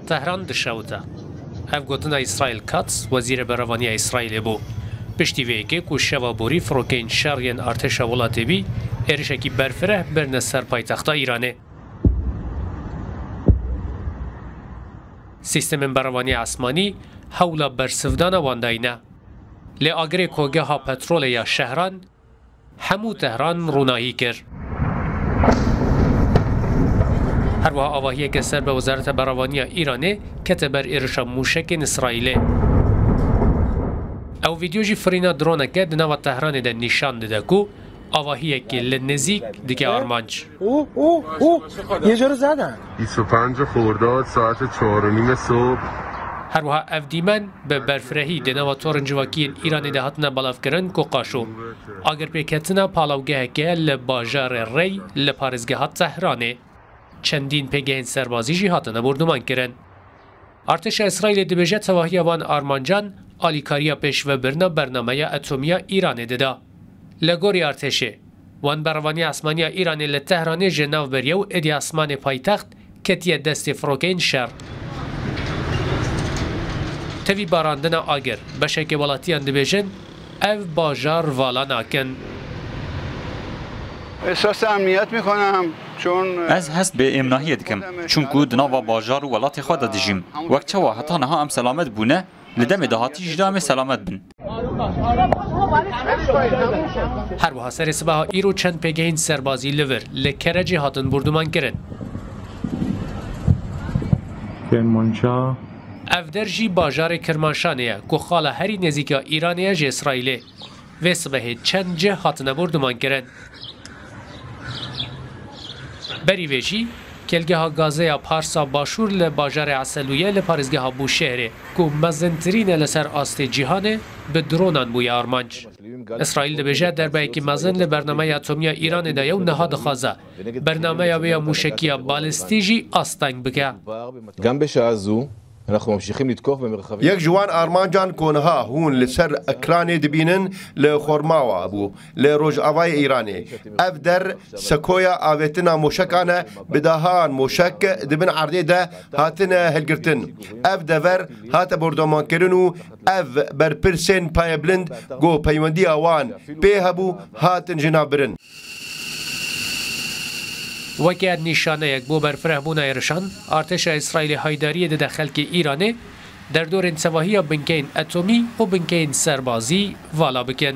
تهران دشوته. اف گوتنا اسرائیل کاتس وزیر بروانی اسرائیل بو. پشتی ویکه که شوابوری فروکین شرین ارتش ولاتی بی ارشکی برفره برن سر پایتخت ایرانه. سیستم بروانی آسمانی حول برسفدان وانداینه. لی آگری کوگه ها پترول یا شهران همو تهران رونایی کرد. هر وها آواهی که سر به وزارت بروانی ایرانه کته بر ارشا موشک اسرائیلی. او ویدیو جی فرینا درونه که دنوا تهران ده نشان داده کو آواهی که لنزیک دیگه آرمانج. یه جا رو زدن. 25 خرداد ساعت 4:30 صبح. هر وها اف دیمن به برفرهی دنوا تورنجواکی ایرانی ده هاتنا بالاف کرن کو قاشو. اگر پیکتنا پالاوگه که لباجار ری لپارزگه ها تهرانه. چندین پگهین سربازی جی هاتنا بردمان کرن. ارتش اسرائیل دبیجه تواهی وان آرمانجان آلیکاریا پیش و برنامه اتمی ایران داده. لگوری ارتشه وان بروانی آسمانی ایران لتهران جناو بریو ادی آسمان پایتخت کتیه دست فروکین شهر. توی باراندن آگر بشک ولاتیان دبیجن او باجار والا ناکن. احساس امنیت میکنم چون از هست به امناهی دکم چون که دنوا باجار و ولات خود دیجیم وقت چوا حتی نها ام سلامت بونه لدم دهاتی جدام سلامت بن. هر وها سر صبح ایرو چند پگهین سربازی لور لکرجی هاتن بردمان کرن. کرمانشاه افدرجی باجار کرمانشانه که خاله هری نزدیک ایرانیه جه اسرائیله و صبح چند جه هاتن بردمان کرن. بری ویجی کلگه ها گازه پارسا باشور لباجار عسلویه لپارزگه ها بو شهره که مزنترین لسر آست جیهانه به درونان بوی آرمانج. اسرائیل دبیجه در بایی که مزن لبرنامه اتمی ایران دایو نهاد خوازه برنامه بیا موشکی بالستیجی آستنگ بکه. یک جوان آرمانجان کنها هون لسر اکران دبینن لخورماوا ابو لروج آوای ایرانی اف در سکویا آویتنا موشکانه بداهان موشک دبن عرضه ده هاتن هلگرتن اف دور هات بردمان کرنو اف بر پرسین پای بلند گو پیوندی آوان پیهبو هاتن جناب برن. وکیت نشانه یک بو برفره بونه ایرشان ارتش اسرائیل هایداری ده خلک ایرانه در دور انسواهی بنکین اتمی و بنکین سربازی والا بکن.